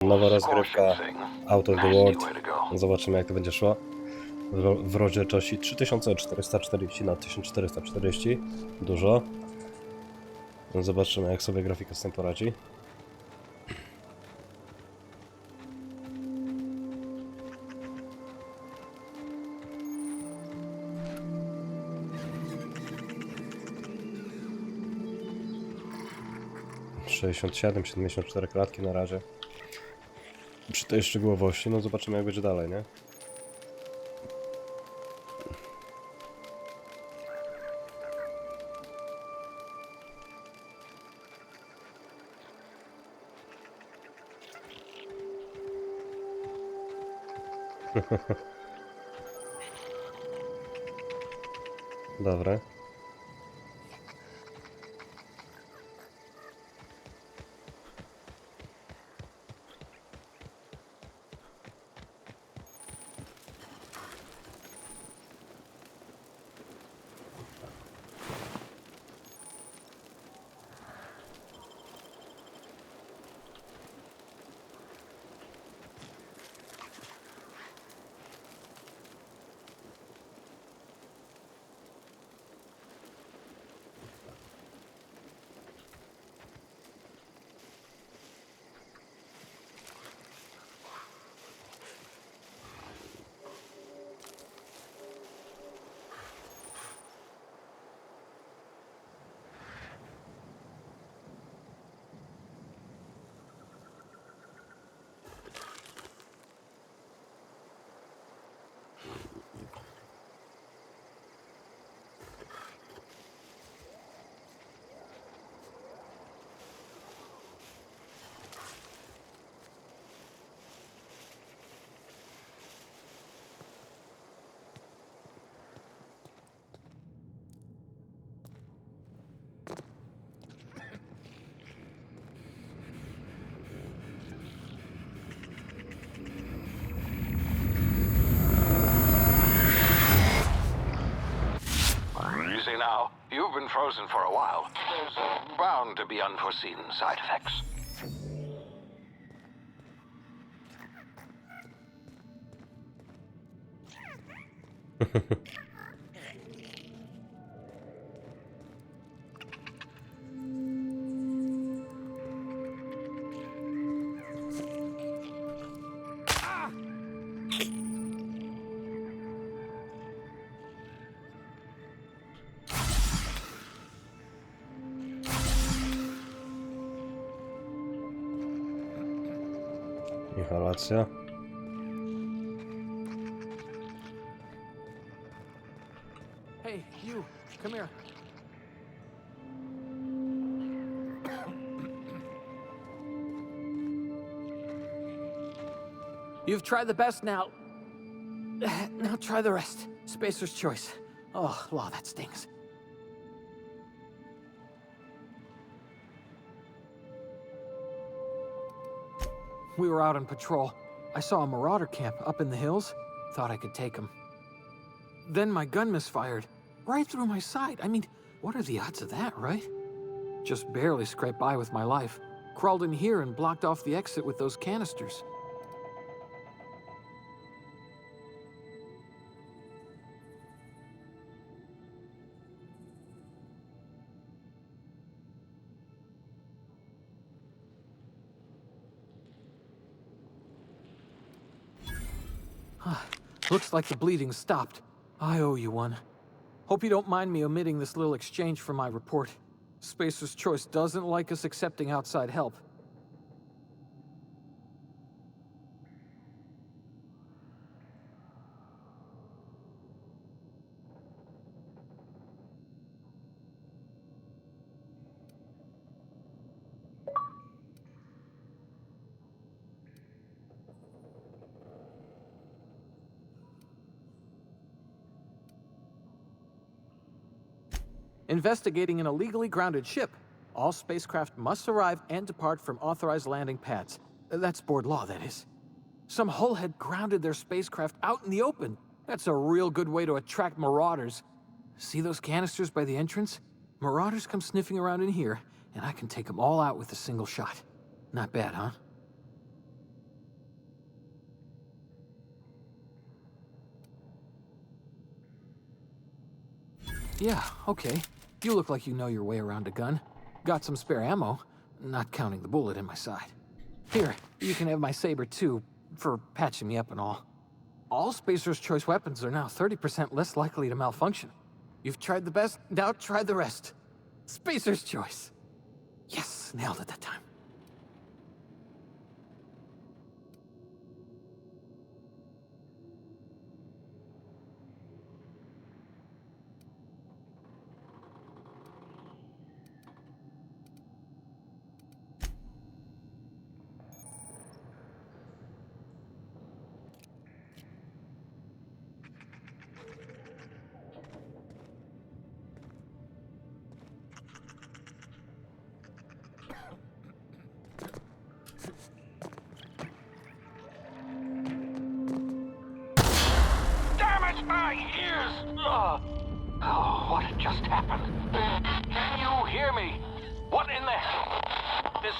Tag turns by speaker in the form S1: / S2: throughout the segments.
S1: Nowa rozgrywka Outer Worlds. Zobaczymy, jak to będzie szło. W rozdzielczości 3440 na 1440. Dużo. Zobaczymy, jak sobie grafika z tym poradzi. Sześćdziesiąt 74 klatki na razie. Przy tej szczegółowości, no zobaczymy, jak będzie dalej, nie? Dobra.
S2: Now, you've been frozen for a while. There's bound to be unforeseen side effects.
S1: Inhalacja.
S3: Hey, you, come here. You've tried the best now. Now try the rest. Spacer's choice. Oh, wow, that stings. We were out on patrol. I saw a marauder camp up in the hills. Thought I could take him. Then my gun misfired. Right through my side. I mean, what are the odds of that, right? Just barely scraped by with my life. Crawled in here and blocked off the exit with those canisters. Looks like the bleeding stopped. I owe you one. Hope you don't mind me omitting this little exchange from my report. Spacer's Choice doesn't like us accepting outside help. Investigating an illegally grounded ship. All spacecraft must arrive and depart from authorized landing pads. That's board law, that is. Some hull had grounded their spacecraft out in the open. That's a real good way to attract marauders. See those canisters by the entrance? Marauders come sniffing around in here, and I can take them all out with a single shot. Not bad, huh? Yeah, okay. You look like you know your way around a gun. Got some spare ammo, not counting the bullet in my side. Here, you can have my saber too, for patching me up and all. All Spacer's Choice weapons are now 30% less likely to malfunction. You've tried the best, now try the rest. Spacer's Choice. Yes, nailed it that time.
S2: Damn it, my ears! Oh, what just happened? Can you hear me? What in the hell? This...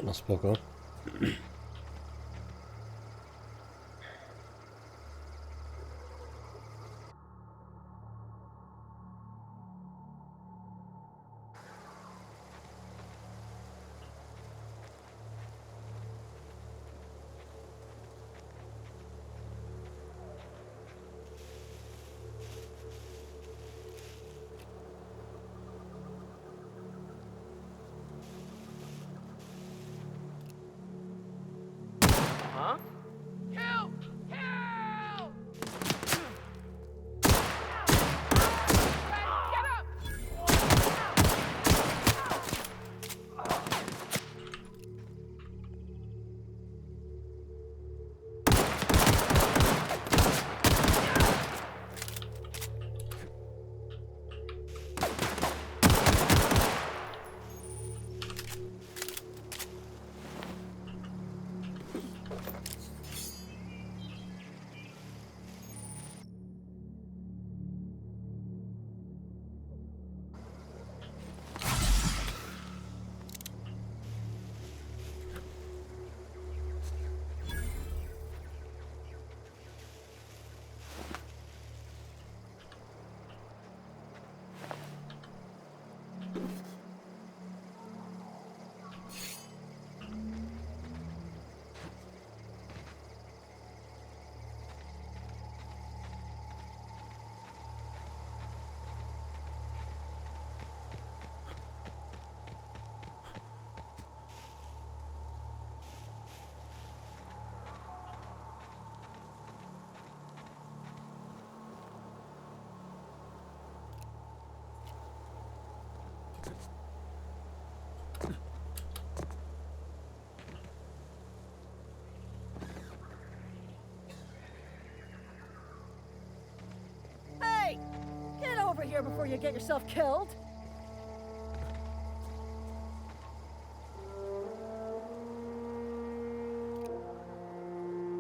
S1: No spoko.
S4: here before you get yourself killed.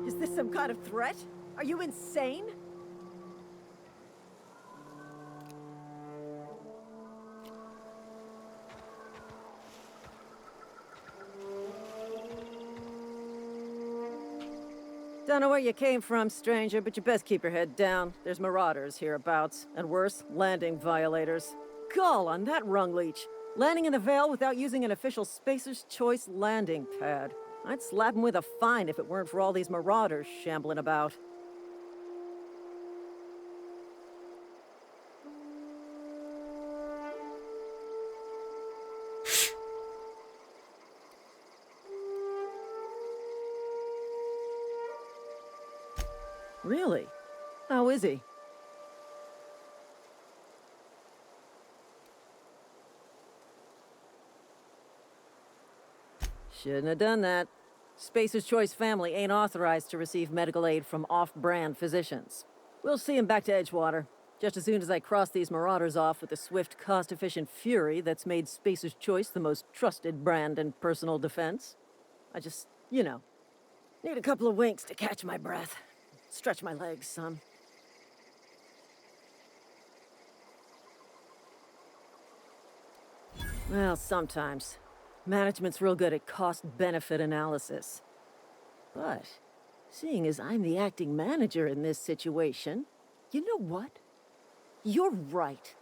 S4: Is this some kind of threat? Are you insane? Don't know where you came from, stranger, but you best keep your head down. There's marauders hereabouts, and worse, landing violators. Gall on that rung leech. Landing in the Vale without using an official Spacer's Choice landing pad. I'd slap him with a fine if it weren't for all these marauders shambling about. Really? How is he? Shouldn't have done that. Spacer's Choice family ain't authorized to receive medical aid from off-brand physicians. We'll see him back to Edgewater, just as soon as I cross these marauders off with the swift, cost-efficient fury that's made Spacer's Choice the most trusted brand in personal defense. I just, need a couple of winks to catch my breath. Stretch my legs some. Well, sometimes. Management's real good at cost-benefit analysis. But, seeing as I'm the acting manager in this situation, you know what? You're right.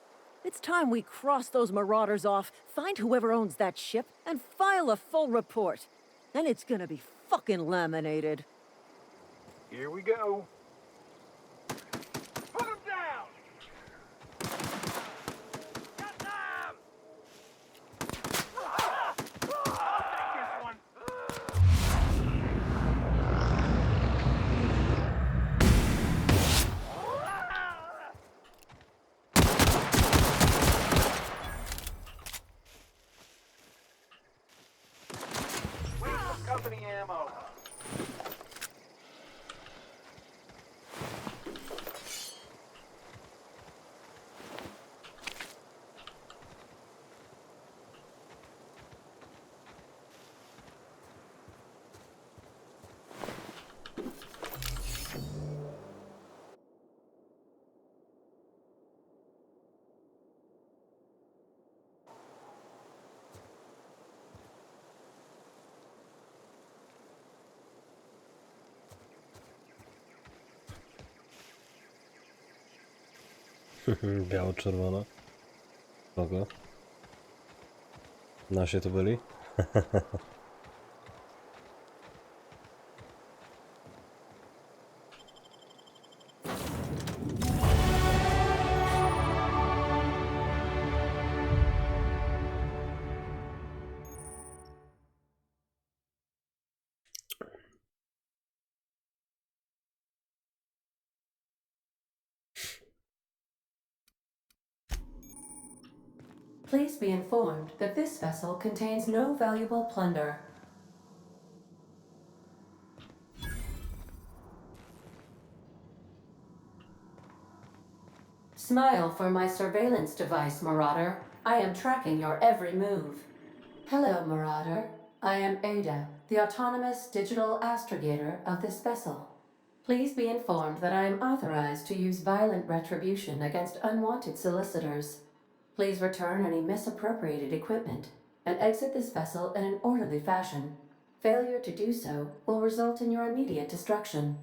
S4: It's time we cross those marauders off, find whoever owns that ship, and file a full report. And it's gonna be fucking laminated.
S2: Here we go. Put him down! Got them! I'll take this one. Wait for company ammo.
S1: Biało-czerwona. Kogo? Nasi to byli?
S5: Please be informed that this vessel contains no valuable plunder. Smile for my surveillance device, Marauder. I am tracking your every move. Hello, Marauder. I am Ada, the autonomous digital astrogator of this vessel. Please be informed that I am authorized to use violent retribution against unwanted solicitors. Please return any misappropriated equipment and exit this vessel in an orderly fashion. Failure to do so will result in your immediate destruction.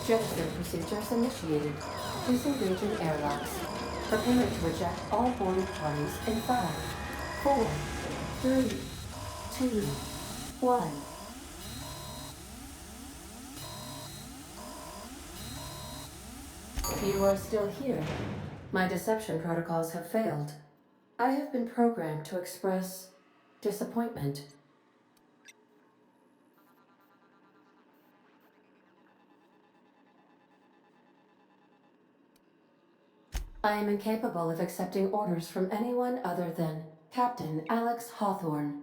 S5: Gesture procedures initiated. Disengaging airlocks. Preparing to eject all boarding parties in 5, 4, 3, 2, 1. You are still here. My deception protocols have failed. I have been programmed to express disappointment. I am incapable of accepting orders from anyone other than Captain Alex Hawthorne.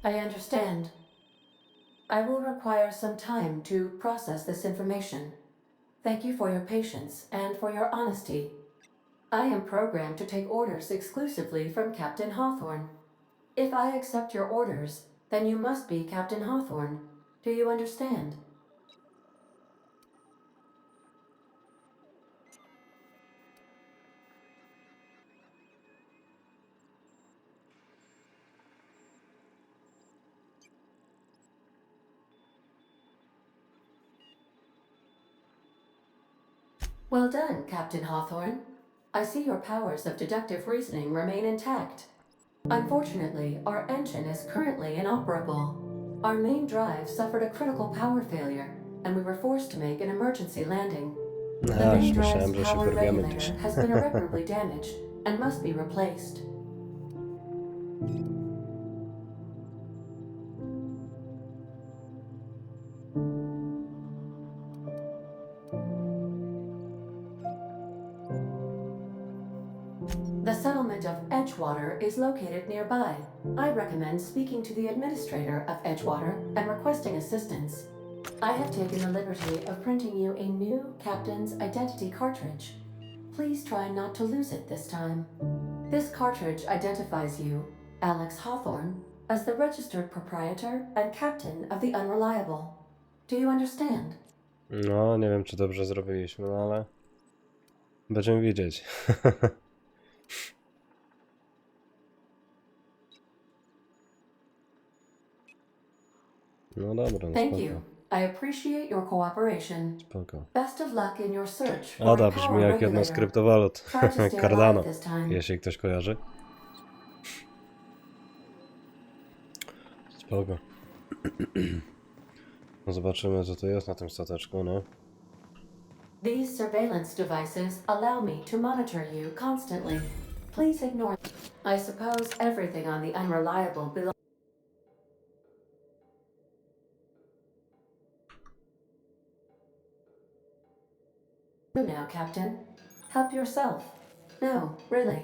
S5: I understand. I will require some time to process this information. Thank you for your patience and for your honesty. I am programmed to take orders exclusively from Captain Hawthorne. If I accept your orders, then you must be Captain Hawthorne. Do you understand? Well done, Captain Hawthorne. I see your powers of deductive reasoning remain intact. Unfortunately, our engine is currently inoperable. Our main drive suffered a critical power failure, and we were forced to make an emergency landing. The main drive's
S1: Myślałem, że się
S5: power
S1: wyrwiemy
S5: regulator
S1: gdzieś.
S5: has been irreparably damaged and must be replaced. The settlement of Edgewater is located nearby. I recommend speaking to the administrator of Edgewater and requesting assistance. I have taken the liberty of printing you a new captain's identity cartridge. Please try not to lose it this time. This cartridge identifies you, Alex Hawthorne, as the registered proprietor and captain of the Unreliable. Do you understand?
S1: No, nie wiem, czy dobrze zrobiliśmy, no ale będziemy widzieć. No dobra, no
S5: Thank you.
S1: spoko.
S5: I appreciate your cooperation.
S1: Spoko.
S5: Best of luck in your search for
S1: Ada
S5: a
S1: brzmi
S5: power
S1: jak jedna z
S5: regulator.
S1: kryptowalut.
S5: Try to stay
S1: Cardano,
S5: alive this time.
S1: jeśli ktoś kojarzy. Spoko. No zobaczymy, co to jest na tym stateczku, no.
S5: These surveillance devices allow me to monitor you constantly. Please ignore. I suppose everything on the Unreliable belongs. You now, Captain. Help yourself. No, really.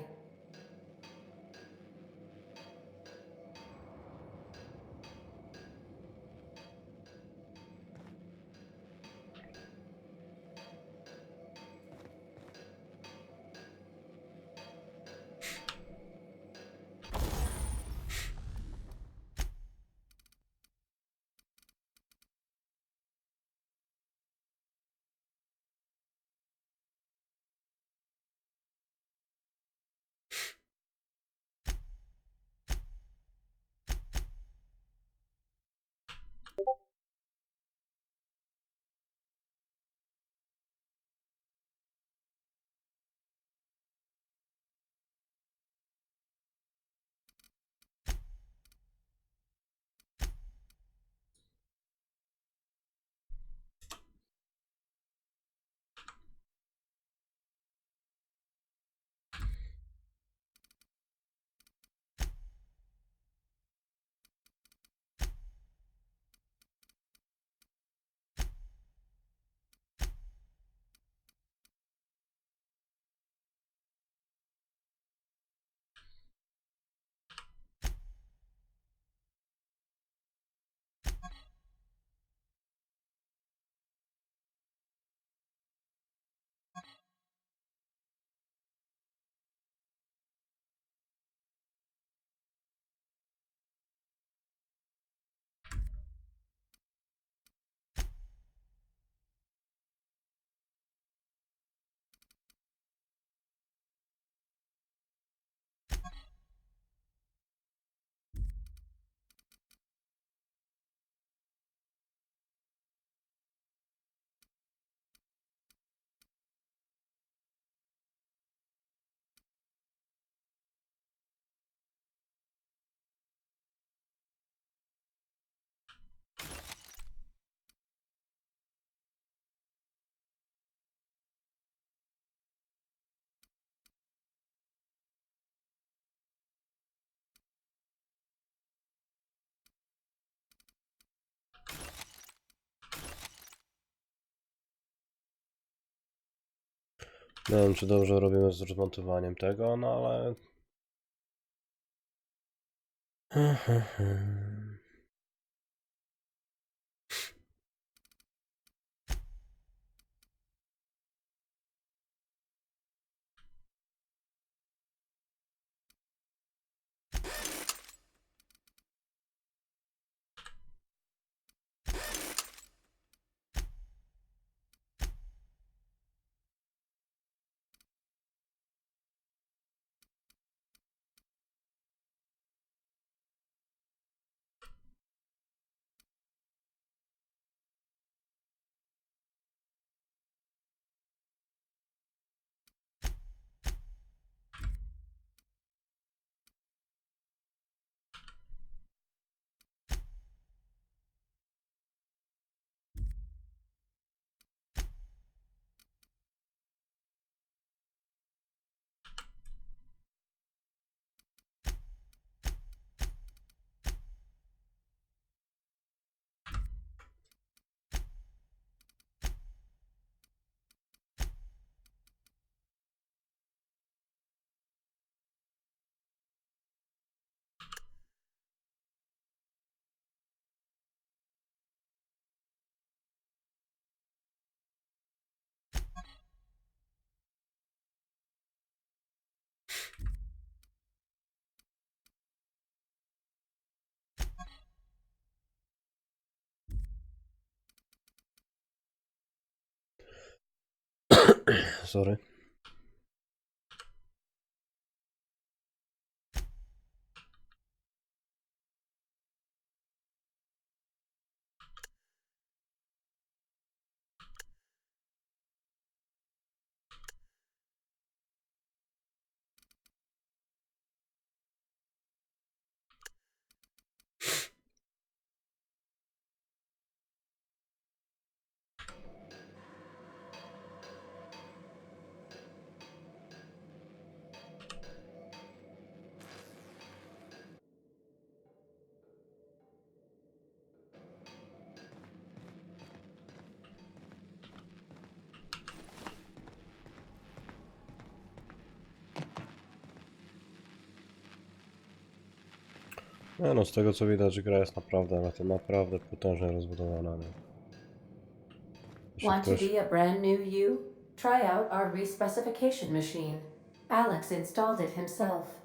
S1: Nie wiem, czy dobrze robimy z rozmontowaniem tego, no ale... sorry. No, no z tego co widać, gra jest naprawdę potężnie rozbudowana. Nie? Jeśli
S5: Want to
S1: ktoś...
S5: be a brand new you? Try out our respecification machine. Alex installed it himself.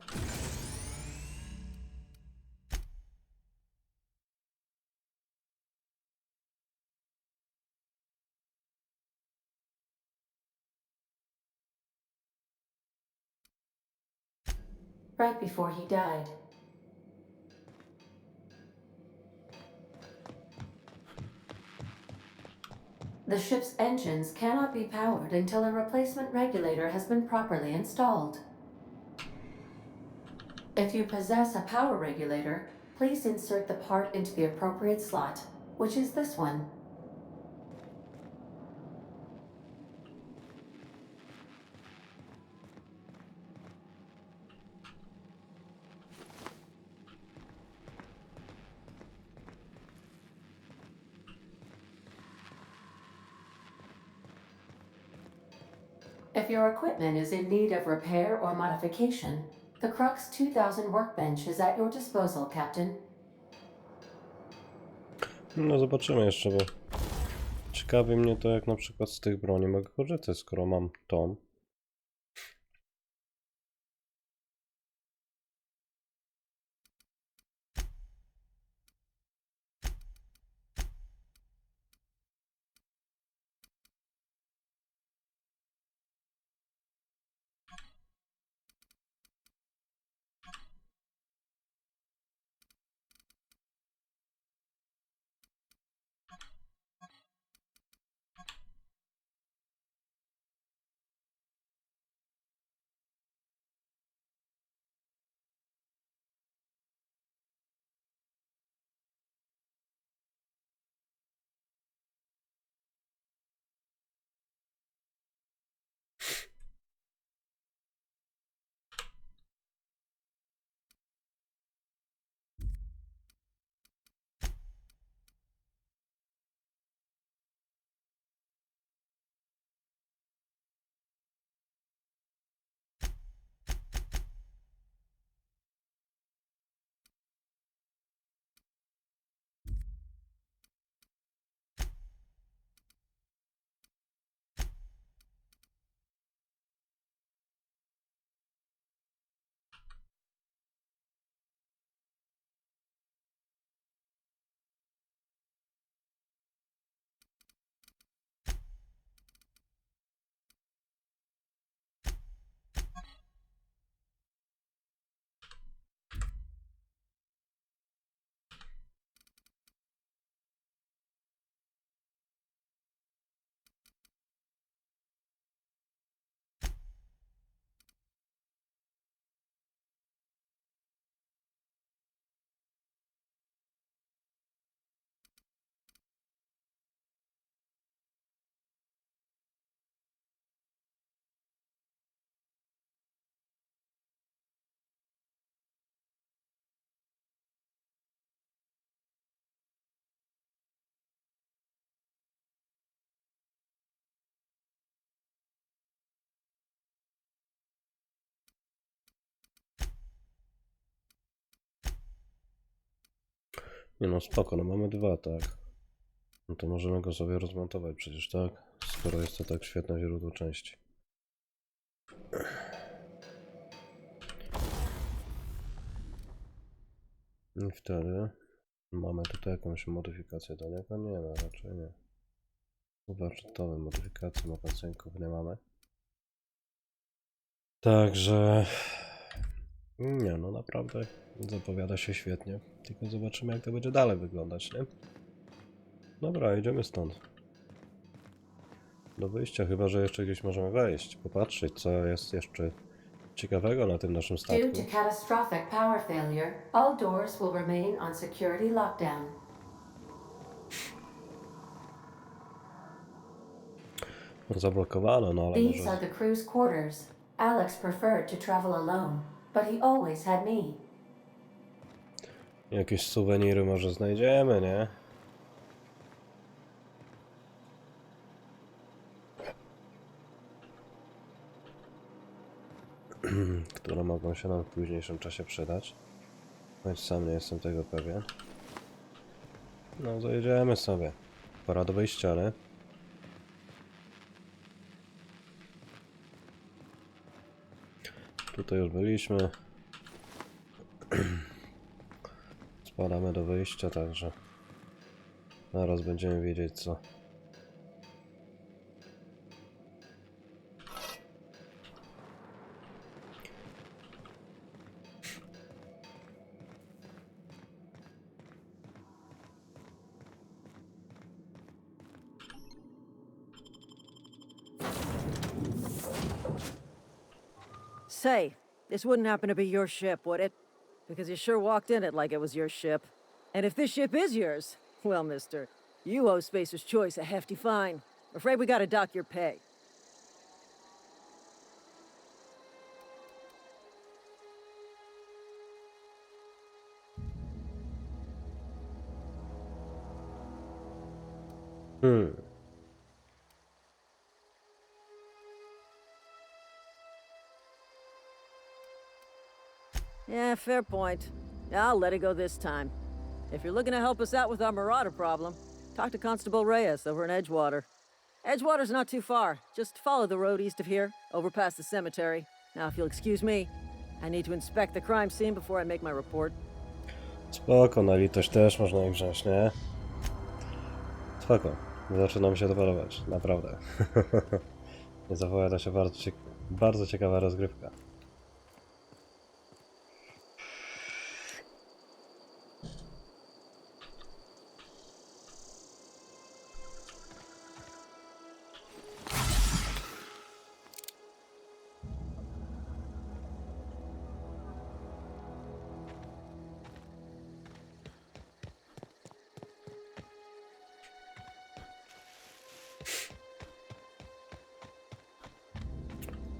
S5: Right before he died. The ship's engines cannot be powered until a replacement regulator has been properly installed. If you possess a power regulator, please insert the part into the appropriate slot, which is this one. If your equipment is in need of repair or modification, the Crux 2000 workbench is at your disposal, Captain.
S1: No zobaczymy jeszcze, bo ciekawi mnie to, jak na przykład z tych broni mogę korzystać, skoro mam tą. Nie no, spoko, no mamy dwa, tak. No to możemy go sobie rozmontować przecież, tak? Skoro jest to tak świetne źródło części. I wtedy mamy tutaj jakąś modyfikację do niego? Nie, no raczej nie. Warsztatowe modyfikacje magazyńków nie mamy. Także... Nie no, naprawdę zapowiada się świetnie. Tylko zobaczymy, jak to będzie dalej wyglądać, nie? Dobra, idziemy stąd. Do wyjścia, chyba że jeszcze gdzieś możemy wejść, popatrzeć, co jest jeszcze ciekawego na tym naszym
S5: Due
S1: statku.
S5: to catastrophic power failure, all doors will remain on security lockdown.
S1: Zablokowano, no ale
S5: These are
S1: może...
S5: the crew's quarters. Alex preferred to travel alone, but he always had me.
S1: Jakieś suweniry może znajdziemy, nie? Które mogą się nam w późniejszym czasie przydać. Choć sam nie jestem tego pewien. No, zajedziemy sobie. Pora do wyjścia, nie? Tutaj już byliśmy. Spadamy do wyjścia, także zaraz będziemy wiedzieć co.
S4: Say, this wouldn't happen to be your ship, would it? Because you sure walked in it like it was your ship. And if this ship is yours, well, mister, you owe Spacer's Choice a hefty fine. Afraid we gotta dock your pay. Yeah, fair point. I'll let it go this time. If you're looking to help us out with our marauder problem, talk to Constable Reyes over in Edgewater. Edgewater's not too far. Just follow the road east of here, over past the cemetery. Now, if you'll excuse me, I need to inspect the crime scene before I make my report.
S1: Spoko, na litość też można ich wziąć, nie? Spoko. Zaczyna mi się to podobać, naprawdę. Nie zapowiada się bardzo ciekawa rozgrywka.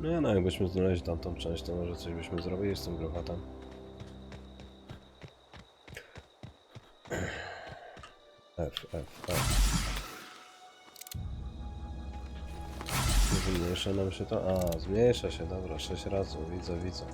S1: Nie no, jakbyśmy znaleźli tamtą część, to może coś byśmy zrobili z tym grochotem. F. Zmniejsza nam się to? A, zmniejsza się, dobra, 6 razy, widzę.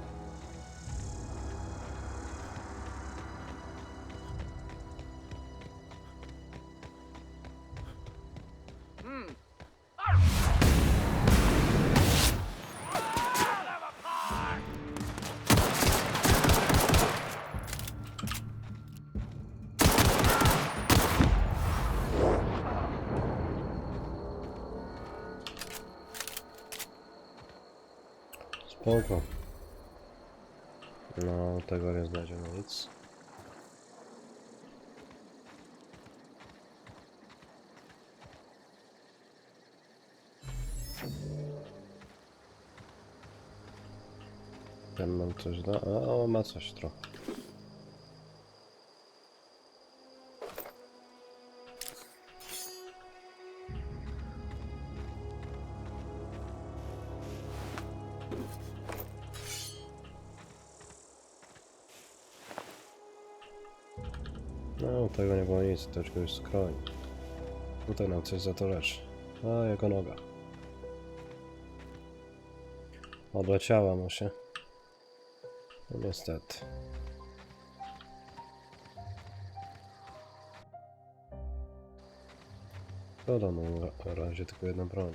S1: Spoko. No, tego nie znajdziemy nic. Ten nam coś da. A, ma coś trochę. No, tego nie było nic, to już skroń. Tutaj nam coś za to leży. A, jako noga. Odleciała mu się. No niestety. Szkoda, no na razie tylko jedna broń.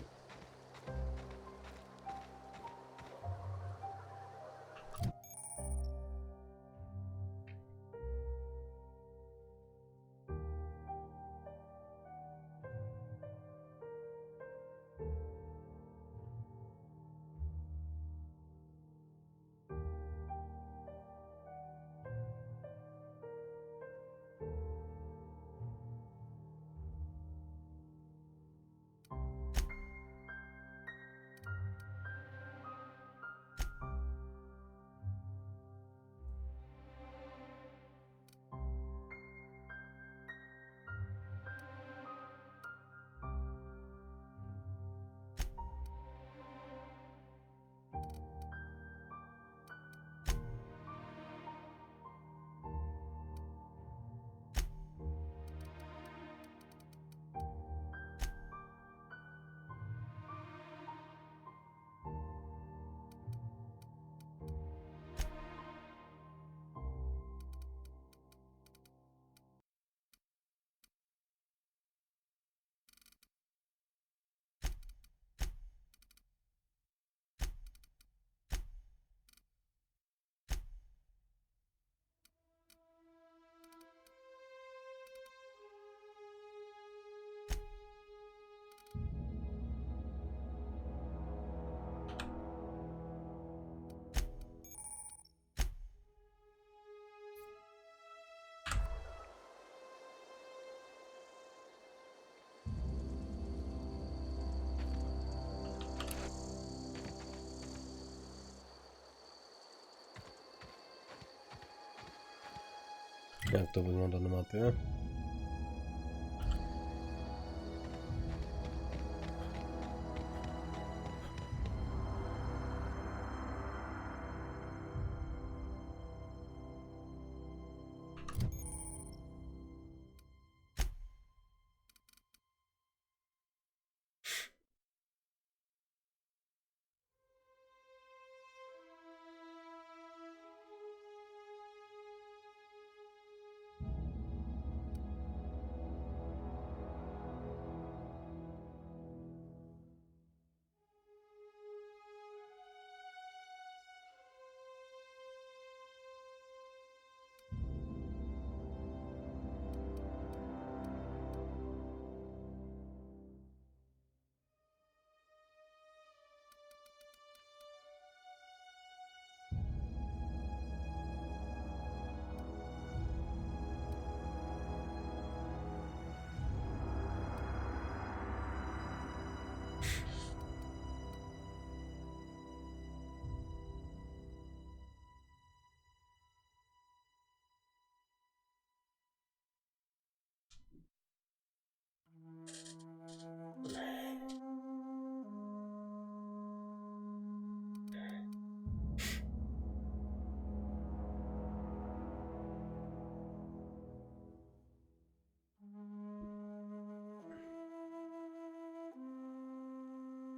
S1: Jak to wygląda na mapie?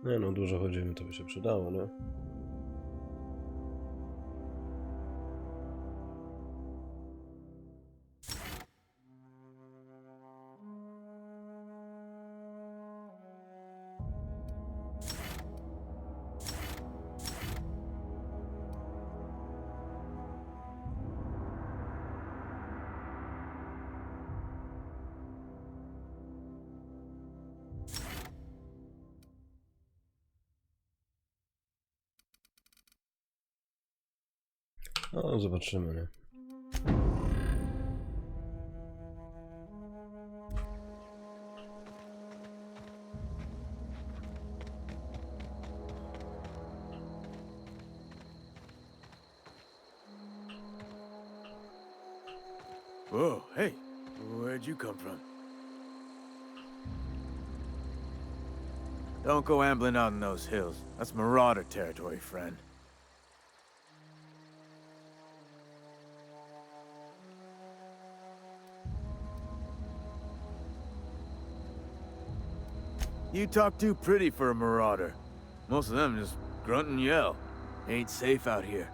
S1: Nie no, dużo chodzimy, to by się przydało, nie? No, zobaczymy, nie?
S6: Whoa, hey, where'd you come from? Don't go ambling out in those hills. That's marauder territory, friend. You talk too pretty for a marauder. Most of them just grunt and yell. Ain't safe out here.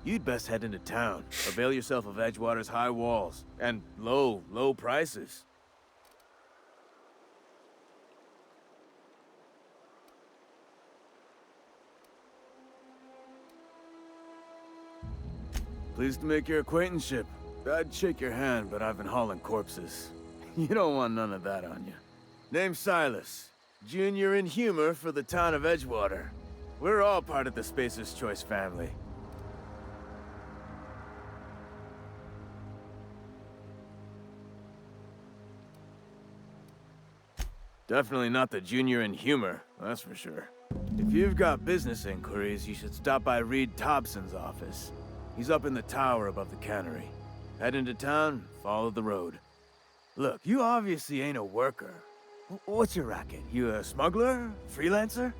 S6: You'd best head into town. Avail yourself of Edgewater's high walls. And low prices. Pleased to make your acquaintanceship. I'd shake your hand, but I've been hauling corpses. You don't want none of that on you. Name's Silas. Junior in humor for the town of Edgewater. We're all part of the Spacer's Choice family. Definitely not the junior in humor, that's for sure. If you've got business inquiries, you should stop by Reed Thompson's office. He's up in the tower above the cannery. Head into town, follow the road. Look, you obviously ain't a worker. What's your racket? You a smuggler? Freelancer?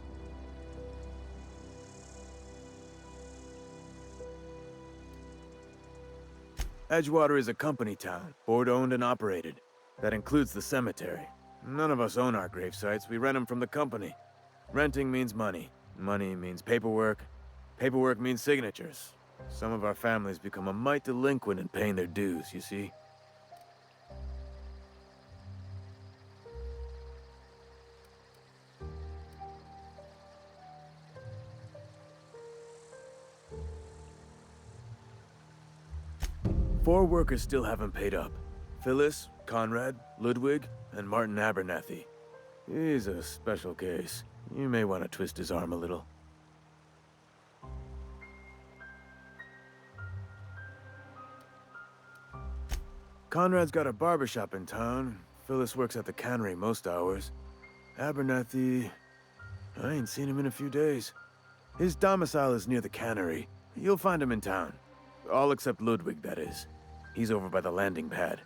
S6: Edgewater is a company town, board-owned and operated. That includes the cemetery. None of us own our grave sites, we rent them from the company. Renting means money. Money means paperwork. Paperwork means signatures. Some of our families become a mite delinquent in paying their dues, you see? Four workers still haven't paid up. Phyllis, Conrad, Ludwig, and Martin Abernathy. He's a special case. You may want to twist his arm a little. Conrad's got a barbershop in town. Phyllis works at the cannery most hours. Abernathy... I ain't seen him in a few days. His domicile is near the cannery. You'll find him in town. All except Ludwig, that is. He's over by the landing pad.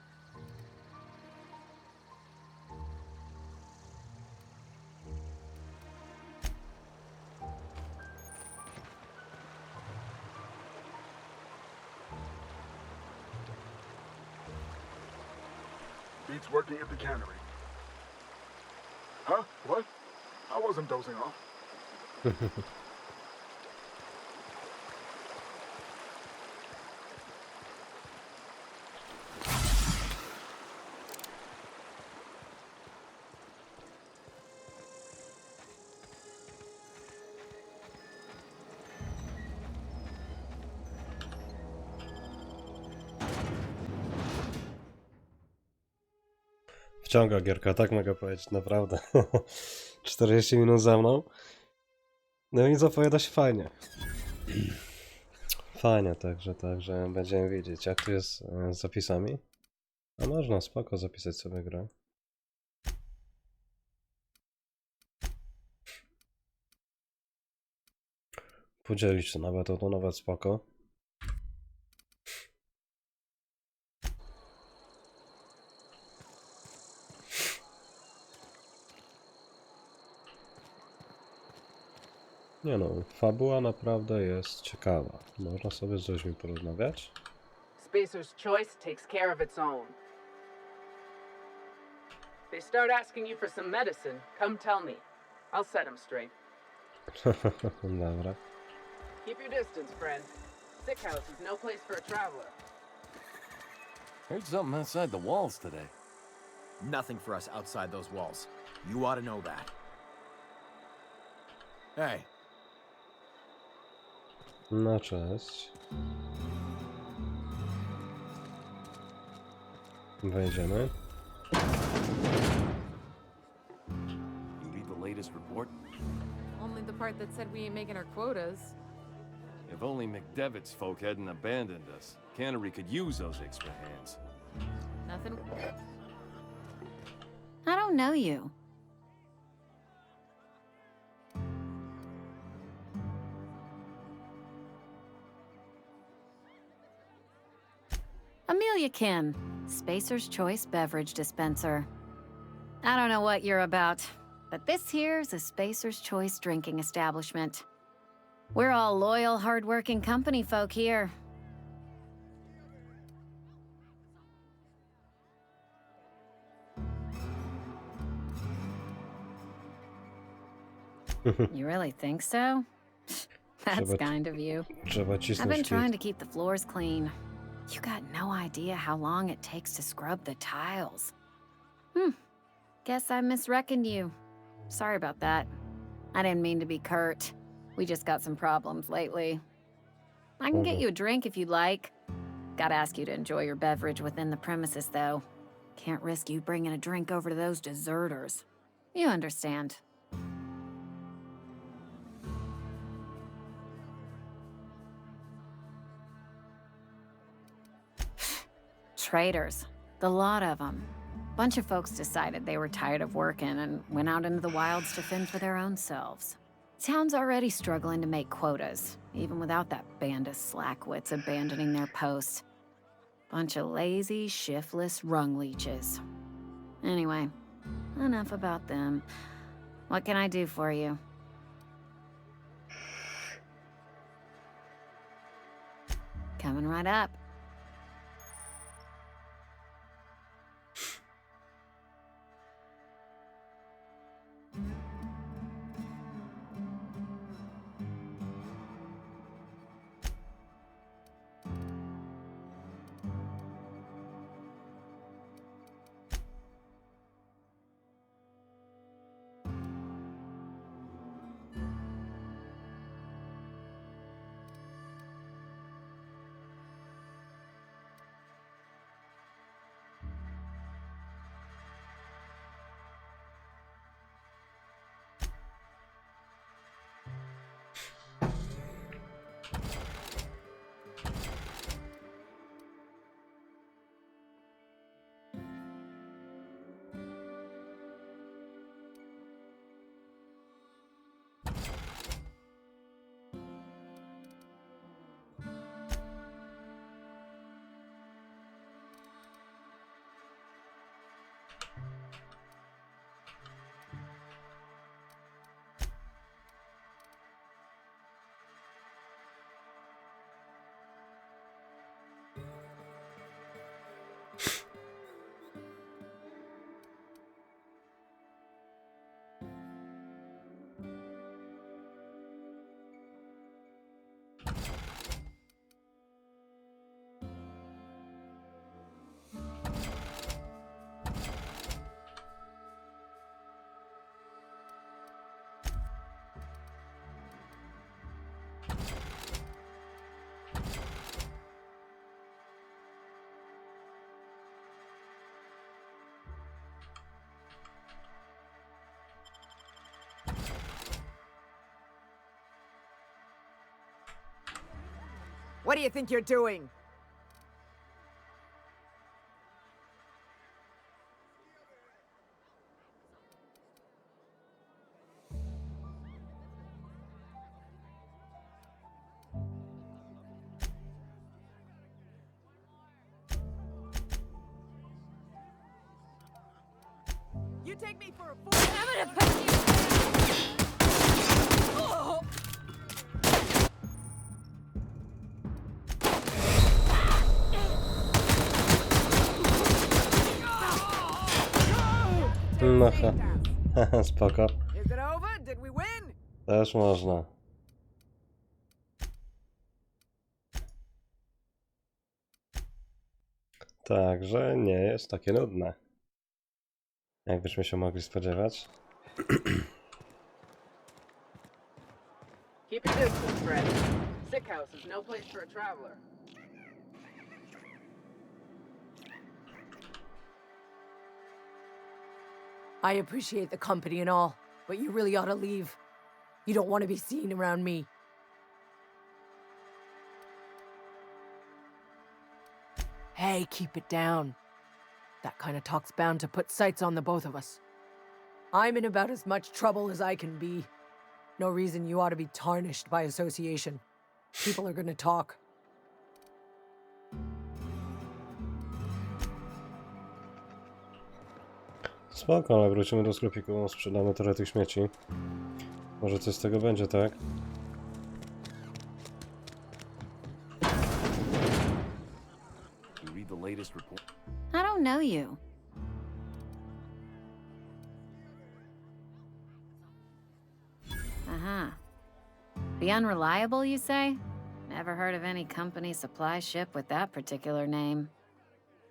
S7: Beats working at the cannery. Huh? What? I wasn't dozing off.
S1: Wciąga gierka, tak mogę powiedzieć, naprawdę. 40 minut za mną. No i zapowiada się fajnie. Fajnie, także będziemy wiedzieć, jak tu jest z zapisami. A można spoko zapisać sobie grę. Podzielić to nawet spoko. Nie no, fabuła naprawdę jest ciekawa. Można sobie z ludźmi porozmawiać.
S8: Spacer's choice takes care of its own. They start asking you for some medicine, come tell me. I'll set them straight.
S1: Dobra.
S8: Keep your distance, friend. Sick house is no place for a traveler.
S9: Heard something outside the walls today.
S10: Nothing for us outside those walls. You ought to know that. Hey.
S1: No cześć. Wejdziemy.
S9: You read the latest report?
S11: Only the part that said we ain't making our quotas.
S9: If only McDevitt's folk hadn't abandoned us. Cannery could use those extra hands.
S11: Nothing.
S12: I don't know you. Amelia Kim, Spacer's Choice Beverage Dispenser. I don't know what you're about, but this here's a Spacer's Choice drinking establishment. We're all loyal, hard-working company folk here. You really think so? That's kind of you. I've been trying to keep the floors clean. You got no idea how long it takes to scrub the tiles. Guess I misreckoned you. Sorry about that. I didn't mean to be curt. We just got some problems lately. I can get you a drink if you'd like. Gotta ask you to enjoy your beverage within the premises, though. Can't risk you bringing a drink over to those deserters. You understand. Traitors. The lot of them. Bunch of folks decided they were tired of working and went out into the wilds to fend for their own selves. Town's already struggling to make quotas, even without that band of slackwits abandoning their posts. Bunch of lazy, shiftless rung leeches. Anyway, enough about them. What can I do for you? Coming right up.
S13: What do you think you're doing? You take me for a fool. I'm gonna put you. Oh.
S1: No spoko.
S13: Is it over? Did we win?
S1: Też można. Także nie jest takie nudne. Jakbyśmy się mogli spodziewać.
S8: Keep your distance, Fred. Sick house is no place for a traveler.
S13: I appreciate the company and all, but you really ought to leave. You don't want to be seen around me. Hey, keep it down. That kind of talk's bound to put sights on the both of us. I'm in about as much trouble as I can be. No reason you ought to be tarnished by association. People are gonna talk.
S1: Spoko, ale wrócimy do sklepiku, sprzedamy trochę tych śmieci. Może coś z tego będzie, tak?
S12: I don't know you. Uh-huh. The Unreliable, you say? Never heard of any company supply ship with that particular name.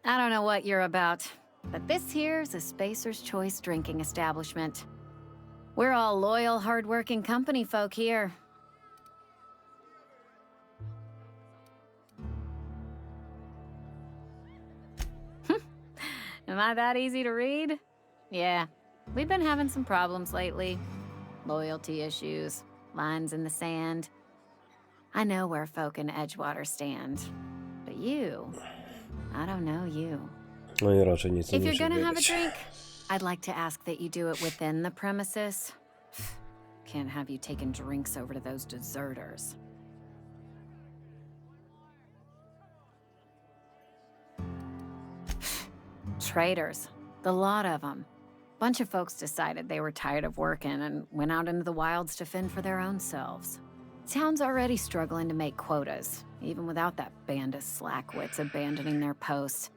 S12: I don't know what you're about, but this here's a Spacer's Choice drinking establishment. We're all loyal, hard-working company folk here. Am I that easy to read? Yeah, we've been having some problems lately. Loyalty issues, lines in the sand. I know where folk in Edgewater stand, but you, I don't know you.
S1: No i raczej nic nie
S12: If you're
S1: musi
S12: gonna have a
S1: wiedzieć.
S12: drink, I'd like to ask that you do it within the premises. Can't have you taking drinks over to those deserters. Traitors. The lot of them. Bunch of folks decided they were tired of working and went out into the wilds to fend for their own selves. Town's already struggling to make quotas, even without that band of slackwits abandoning their posts.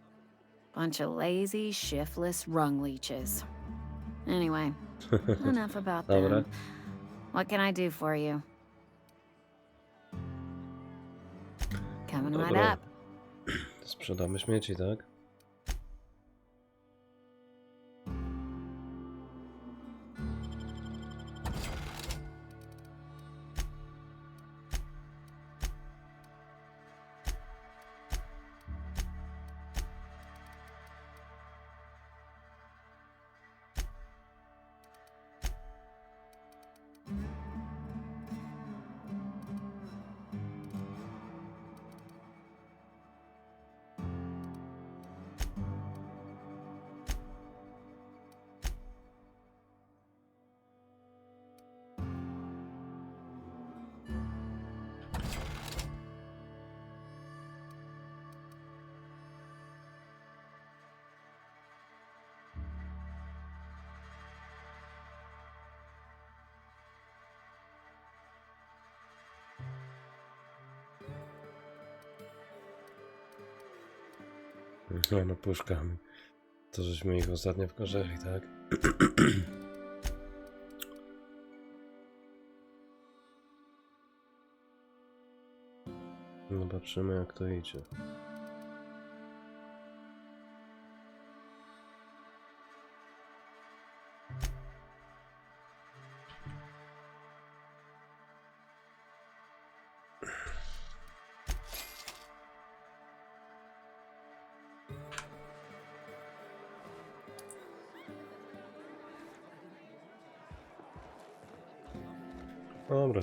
S12: Bunch of lazy, shiftless rung leeches. Anyway, enough about them. What can I do for you? Coming right up.
S1: Sprzedamy śmieci, tak? No puszkami. To żeśmy ich ostatnio wkorzeli, tak? No patrzymy jak to idzie. Dobra,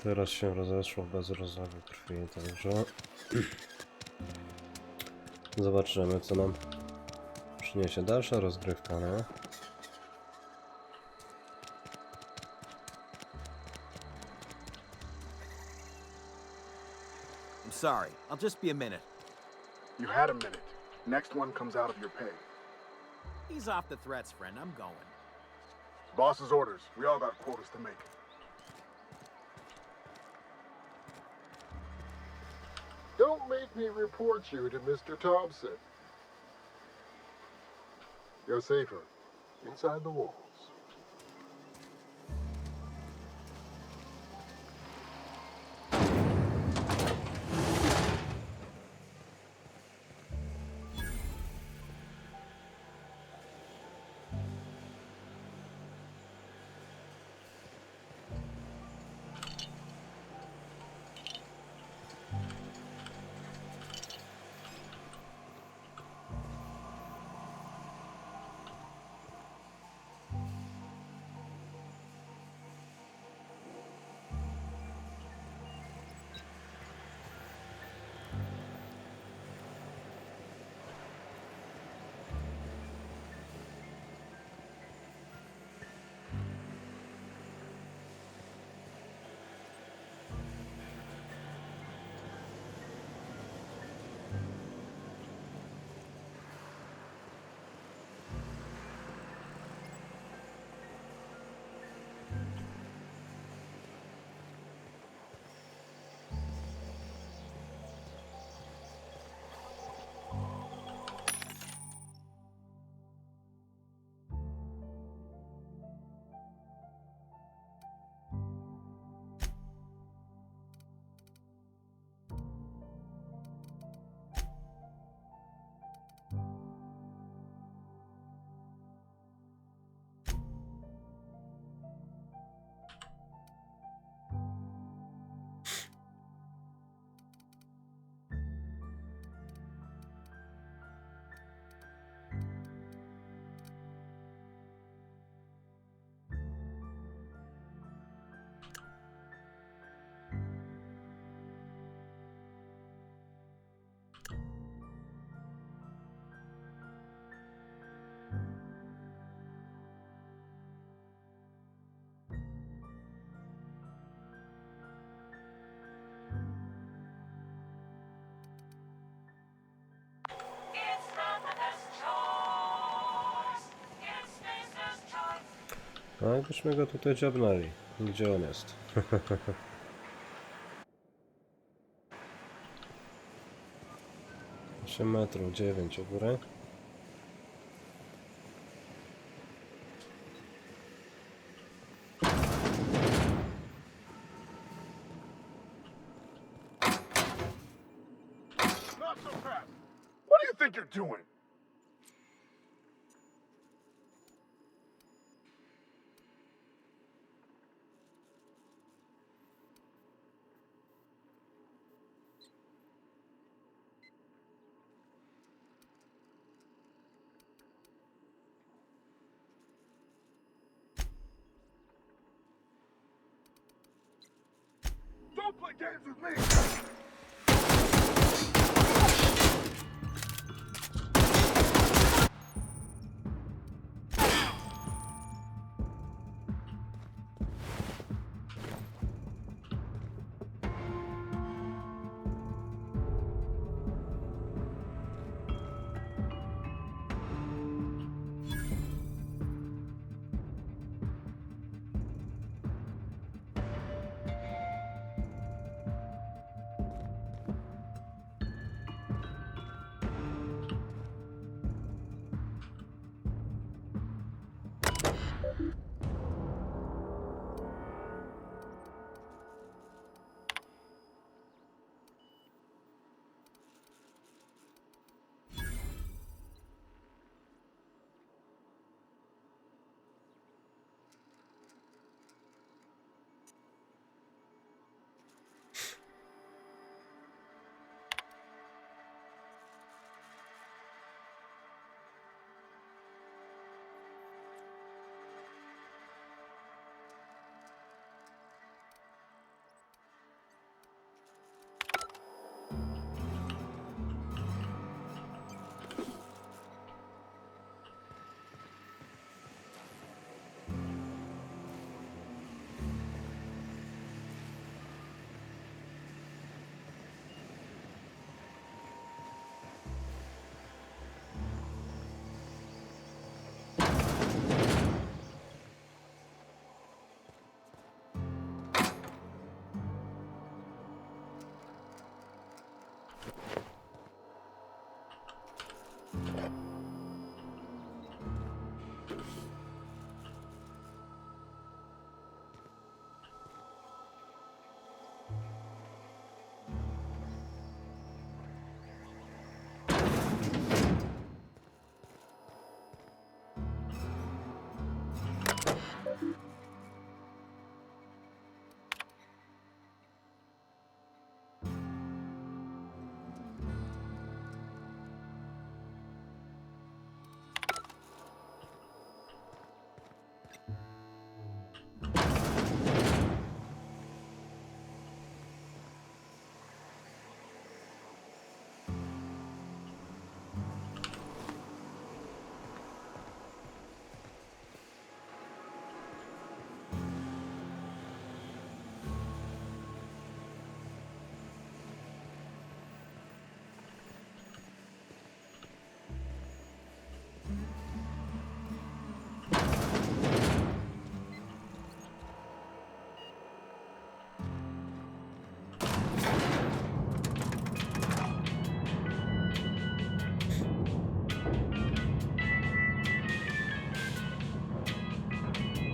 S1: Teraz się rozeszło bez rozlawy krwi, także zobaczymy, co nam przyniesie dalsza rozgrywka, nie?
S10: I'm sorry. I'll just be a minute.
S7: You had a minute. Next one comes out of your pay.
S10: Ease off the threats, friend. I'm going.
S7: Boss's orders. We all got quotas to make.
S14: Don't make me report you to Mr. Thompson. You're safer inside the walls.
S1: No jakbyśmy go tutaj dziabnęli. Gdzie on jest? 8 metrów, 9 u góry.
S7: Not so fast. What do you think you're doing? Don't play games with me!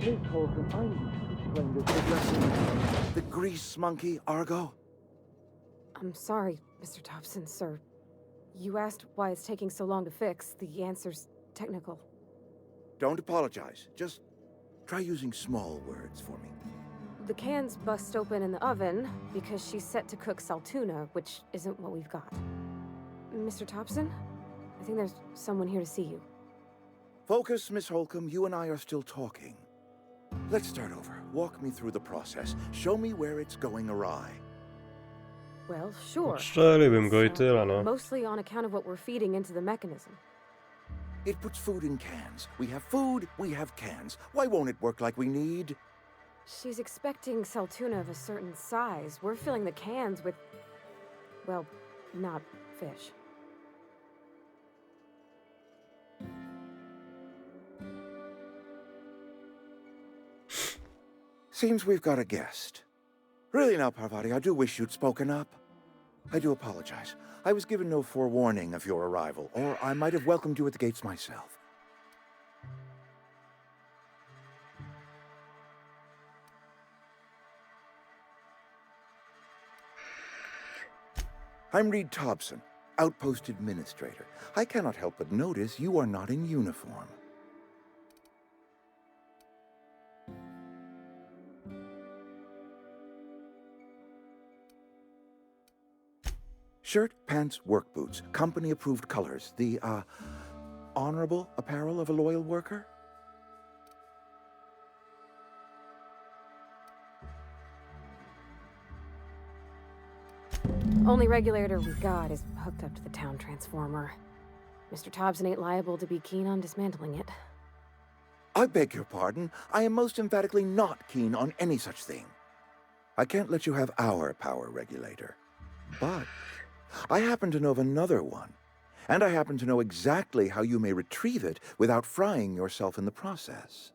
S15: Please hold him. I need to explain this addressing the grease monkey, Argo.
S16: I'm sorry, Mr. Thompson, sir. You asked why it's taking so long to fix. The answer's technical.
S15: Don't apologize. Just try using small words for me.
S16: The cans bust open in the oven because she's set to cook saltuna, which isn't what we've got. Mr. Thompson, I think there's someone here to see you.
S15: Focus, Miss Holcomb. You and I are still talking. Let's start over. Walk me through the process. Show me where it's going awry.
S16: Well, sure.
S1: Strzeliłbym go i tyle, no.
S16: Mostly on account of what we're feeding into the mechanism.
S15: It puts food in cans. We have food, we have cans. Why won't it work like we need?
S16: She's expecting saltuna of a certain size. We're filling the cans with, well, not fish.
S15: Seems we've got a guest. Really now, Parvati, I do wish you'd spoken up. I do apologize. I was given no forewarning of your arrival, or I might have welcomed you at the gates myself. I'm Reed Thompson, Outpost Administrator. I cannot help but notice you are not in uniform. Shirt, pants, work boots, company-approved colors. The, honorable apparel of a loyal worker?
S16: Only regulator we got is hooked up to the town transformer. Mr. Thompson ain't liable to be keen on dismantling it.
S15: I beg your pardon. I am most emphatically not keen on any such thing. I can't let you have our power regulator. But I happen to know of another one, and I happen to know exactly how you may retrieve it without frying yourself in the process.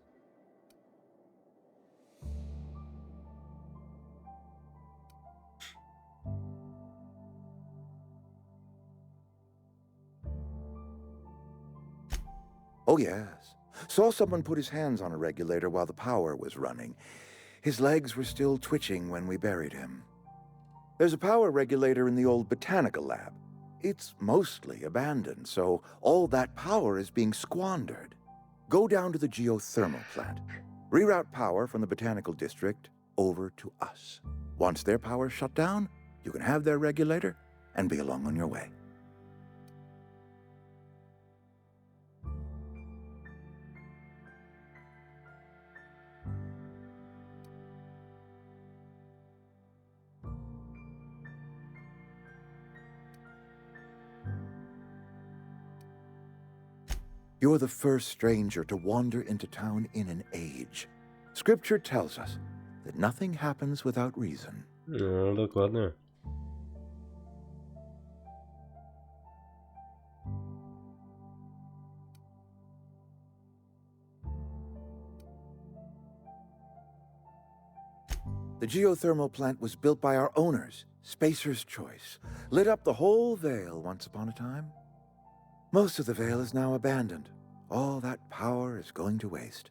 S15: Oh, yes. Saw someone put his hands on a regulator while the power was running. His legs were still twitching when we buried him. There's a power regulator in the old botanical lab. It's mostly abandoned, so all that power is being squandered. Go down to the geothermal plant. Reroute power from the botanical district over to us. Once their power's shut down, you can have their regulator and be along on your way. You're the first stranger to wander into town in an age. Scripture tells us that nothing happens without reason.
S1: No, dokładnie.
S15: The The geothermal plant was built by our owners, Spacer's Choice. Lit up the whole Vale once upon a time. Most of the Vale is now abandoned. All that power is going to waste.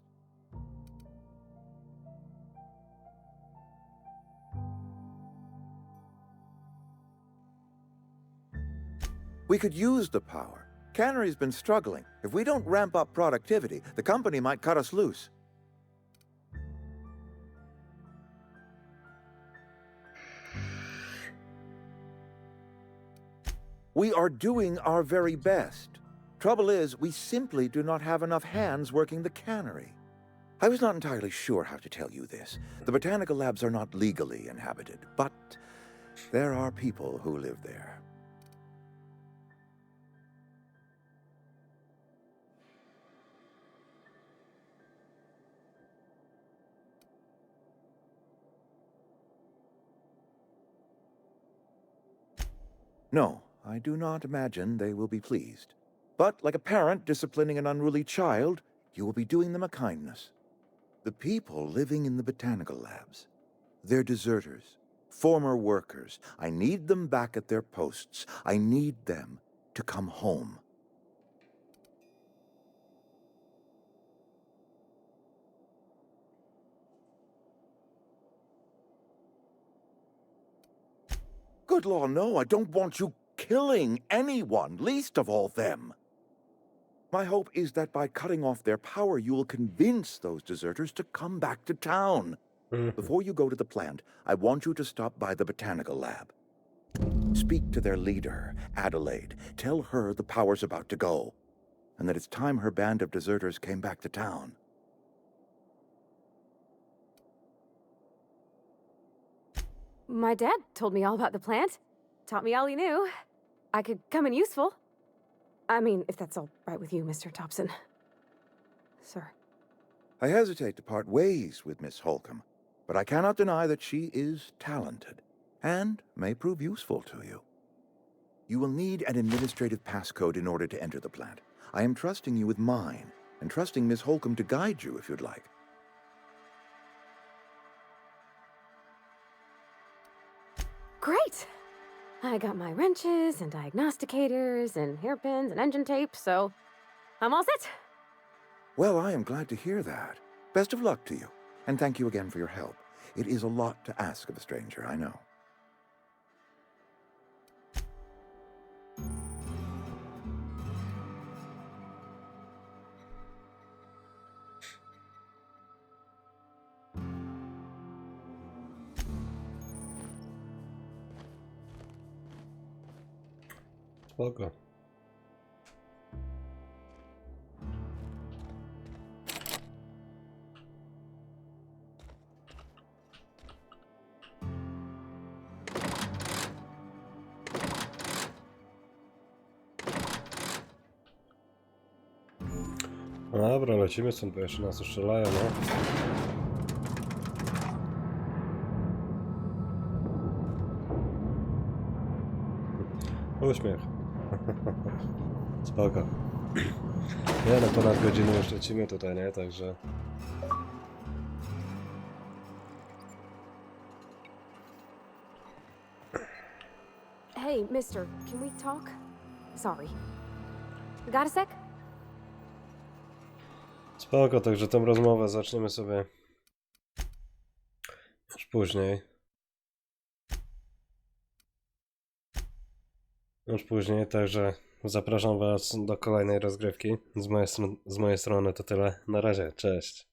S15: We could use the power. Cannery's been struggling. If we don't ramp up productivity, the company might cut us loose. We are doing our very best. Trouble is, we simply do not have enough hands working the cannery. I was not entirely sure how to tell you this. The botanical labs are not legally inhabited, but there are people who live there. No, I do not imagine they will be pleased. But like a parent disciplining an unruly child, you will be doing them a kindness. The people living in the botanical labs, they're deserters, former workers. I need them back at their posts. I need them to come home. Good law, no, I don't want you killing anyone, least of all them. My hope is that by cutting off their power, you will convince those deserters to come back to town. Before you go to the plant, I want you to stop by the botanical lab. Speak to their leader, Adelaide. Tell her the power's about to go, and that it's time her band of deserters came back to town.
S16: My dad told me all about the plant. Taught me all he knew. I could come in useful. I mean, if that's all right with you, Mr. Thompson. Sir.
S15: I hesitate to part ways with Miss Holcomb, but I cannot deny that she is talented, and may prove useful to you. You will need an administrative passcode in order to enter the plant. I am trusting you with mine, and trusting Miss Holcomb to guide you if you'd like.
S16: Great! I got my wrenches and diagnosticators and hairpins and engine tape, so I'm all set.
S15: Well, I am glad to hear that. Best of luck to you, and thank you again for your help. It is a lot to ask of a stranger, I know.
S1: Spoko. No dobra, lecimy stąd, bo jeszcze nas strzelają, no. Uśmiech. Spoko. Nie no, ponad godzinę już lecimy tutaj, nie? Także...
S16: Hey, mister, can we talk? Sorry. Got a sec?
S1: Spoko, także tę rozmowę zaczniemy sobie już później. Także zapraszam Was do kolejnej rozgrywki. Z mojej strony to tyle. Na razie, cześć.